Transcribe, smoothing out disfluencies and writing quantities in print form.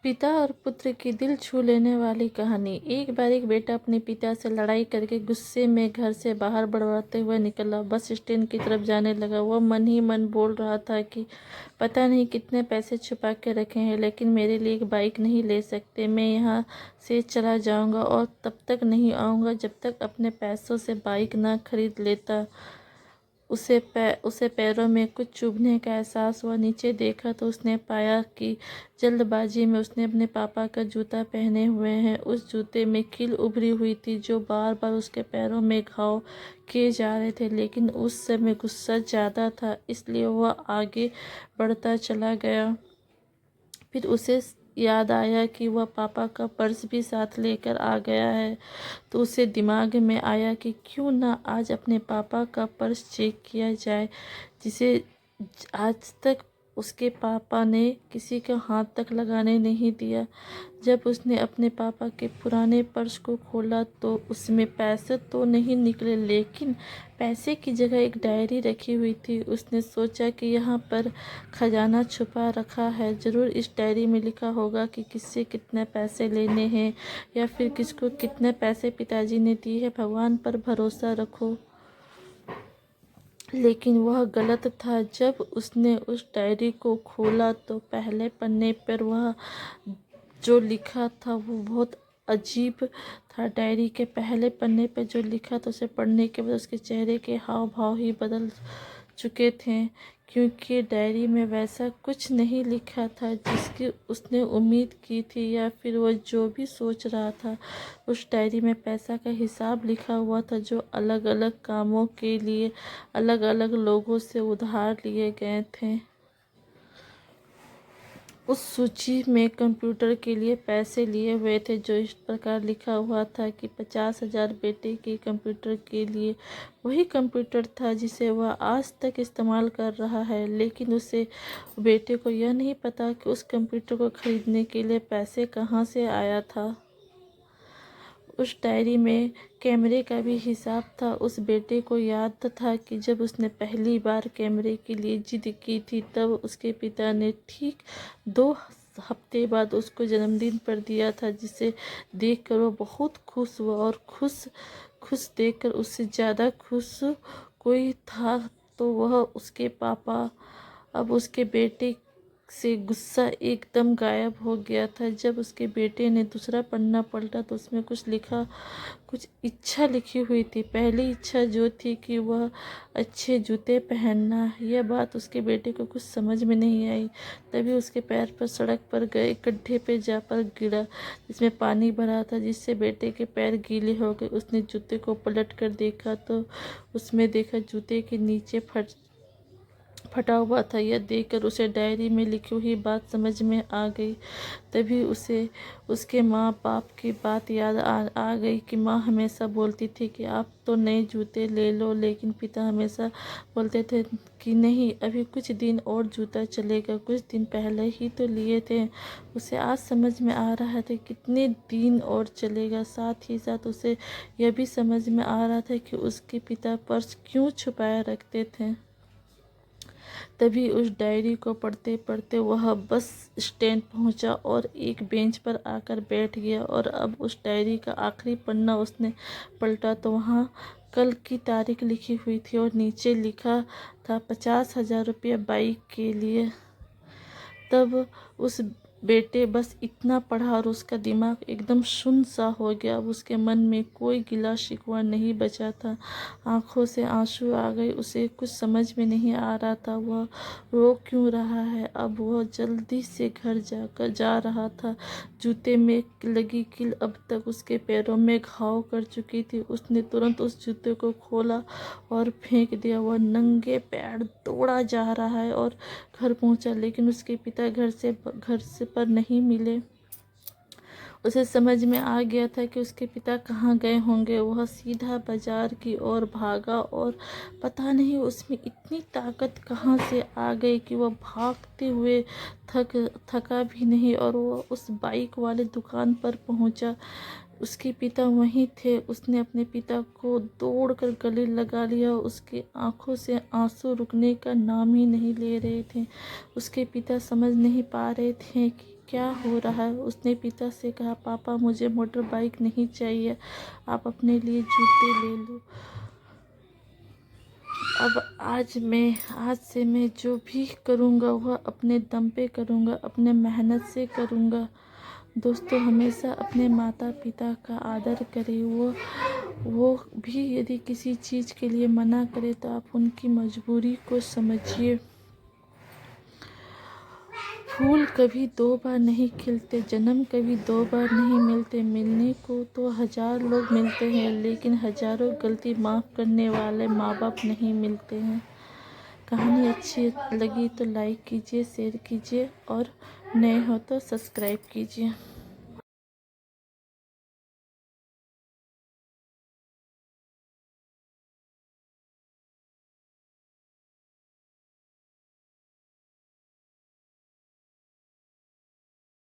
पिता और पुत्र की दिल छू लेने वाली कहानी। एक बार एक बेटा अपने पिता से लड़ाई करके गुस्से में घर से बाहर बड़बड़ाते हुए निकला। बस स्टैंड की तरफ जाने लगा। वह मन ही मन बोल रहा था कि पता नहीं कितने पैसे छुपा के रखे हैं, लेकिन मेरे लिए एक बाइक नहीं ले सकते। मैं यहाँ से चला जाऊँगा और तब तक नहीं आऊँगा जब तक अपने पैसों से बाइक ना खरीद लेता। उसे पैरों में कुछ चुभने का एहसास हुआ। नीचे देखा तो उसने पाया कि जल्दबाजी में उसने अपने पापा का जूता पहने हुए हैं। उस जूते में कील उभरी हुई थी जो बार बार उसके पैरों में घाव किए जा रहे थे, लेकिन उस समय गुस्सा ज़्यादा था, इसलिए वह आगे बढ़ता चला गया। फिर उसे याद आया कि वह पापा का पर्स भी साथ लेकर आ गया है, तो उसे दिमाग में आया कि क्यों ना आज अपने पापा का पर्स चेक किया जाए, जिसे आज तक उसके पापा ने किसी का हाथ तक लगाने नहीं दिया। जब उसने अपने पापा के पुराने पर्स को खोला तो उसमें पैसे तो नहीं निकले, लेकिन पैसे की जगह एक डायरी रखी हुई थी। उसने सोचा कि यहाँ पर खजाना छुपा रखा है, ज़रूर इस डायरी में लिखा होगा कि किससे कितने पैसे लेने हैं या फिर किसको कितने पैसे पिताजी ने दिए हैं। भगवान पर भरोसा रखो। लेकिन वह गलत था। जब उसने उस डायरी को खोला तो पहले पन्ने पर वह जो लिखा था वो बहुत अजीब था। डायरी के पहले पन्ने पर जो लिखा था उसे पढ़ने के बाद उसके चेहरे के हाव भाव ही बदल चुके थे, क्योंकि डायरी में वैसा कुछ नहीं लिखा था जिसकी उसने उम्मीद की थी या फिर वह जो भी सोच रहा था। उस डायरी में पैसा का हिसाब लिखा हुआ था जो अलग अलग कामों के लिए अलग अलग लोगों से उधार लिए गए थे। उस सूची में कंप्यूटर के लिए पैसे लिए हुए थे, जो इस प्रकार लिखा हुआ था कि 50,000 बेटे के कंप्यूटर के लिए। वही कंप्यूटर था जिसे वह आज तक इस्तेमाल कर रहा है, लेकिन उसे बेटे को यह नहीं पता कि उस कंप्यूटर को खरीदने के लिए पैसे कहाँ से आया था। उस डायरी में कैमरे का भी हिसाब था। उस बेटे को याद था कि जब उसने पहली बार कैमरे के लिए जिद की थी तब उसके पिता ने ठीक 2 हफ्ते बाद उसको जन्मदिन पर दिया था, जिसे देखकर वो बहुत खुश हुआ। और खुश देखकर उससे ज़्यादा खुश कोई था तो वह उसके पापा। अब उसके बेटे से गुस्सा एकदम गायब हो गया था। जब उसके बेटे ने दूसरा पन्ना पलटा तो उसमें कुछ इच्छा लिखी हुई थी। पहली इच्छा जो थी कि वह अच्छे जूते पहनना। यह बात उसके बेटे को कुछ समझ में नहीं आई। तभी उसके पैर पर सड़क पर गए गड्ढे पे जाकर गिरा, जिसमें पानी भरा था, जिससे बेटे के पैर गीले हो गए। उसने जूते को पलट कर देखा तो उसमें देखा जूते के नीचे फटा हुआ था। यह देखकर उसे डायरी में लिखी हुई बात समझ में आ गई। तभी उसे उसके माँ बाप की बात याद आ गई कि माँ हमेशा बोलती थी कि आप तो नए जूते ले लो, लेकिन पिता हमेशा बोलते थे कि नहीं, अभी कुछ दिन और जूता चलेगा, कुछ दिन पहले ही तो लिए थे। उसे आज समझ में आ रहा था कितने दिन और चलेगा। साथ ही साथ उसे यह भी समझ में आ रहा था कि उसके पिता पर्स क्यों छुपाए रखते थे। तभी उस डायरी को पढ़ते पढ़ते वह बस स्टैंड पहुंचा और एक बेंच पर आकर बैठ गया। और अब उस डायरी का आखिरी पन्ना उसने पलटा तो वहाँ कल की तारीख लिखी हुई थी और नीचे लिखा था 50,000 रुपये बाइक के लिए। तब उस बेटे बस इतना पढ़ा और उसका दिमाग एकदम सुन्न सा हो गया। अब उसके मन में कोई गिला शिकवा नहीं बचा था। आंखों से आंसू आ गए। उसे कुछ समझ में नहीं आ रहा था वह रो क्यों रहा है। अब वह जल्दी से घर जा रहा था। जूते में लगी कील अब तक उसके पैरों में घाव कर चुकी थी। उसने तुरंत उस जूते को खोला और फेंक दिया। वह नंगे पैर दौड़ा जा रहा है और घर पहुंचा, लेकिन उसके पिता घर से पर नहीं मिले। उसे समझ में आ गया था कि उसके पिता कहाँ गए होंगे। वह सीधा बाजार की ओर भागा और पता नहीं उसमें इतनी ताकत कहाँ से आ गई कि वह भागते हुए थका भी नहीं और वह उस बाइक वाले दुकान पर पहुंचा। उसके पिता वहीं थे। उसने अपने पिता को दौड़कर गले लगा लिया। उसकी आंखों से आंसू रुकने का नाम ही नहीं ले रहे थे। उसके पिता समझ नहीं पा रहे थे कि क्या हो रहा है। उसने पिता से कहा, पापा मुझे मोटर बाइक नहीं चाहिए, आप अपने लिए जूते ले लो। अब आज से मैं जो भी करूँगा वह अपने दम पे करूँगा, अपने मेहनत से करूँगा। दोस्तों, हमेशा अपने माता पिता का आदर करें। वो भी यदि किसी चीज़ के लिए मना करे तो आप उनकी मजबूरी को समझिए। फूल कभी दो बार नहीं खिलते, जन्म कभी दो बार नहीं मिलते। मिलने को तो 1000 लोग मिलते हैं, लेकिन हजारों गलती माफ़ करने वाले माँ बाप नहीं मिलते हैं। कहानी अच्छी लगी तो लाइक कीजिए, शेयर कीजिए और नए हो तो सब्सक्राइब कीजिए।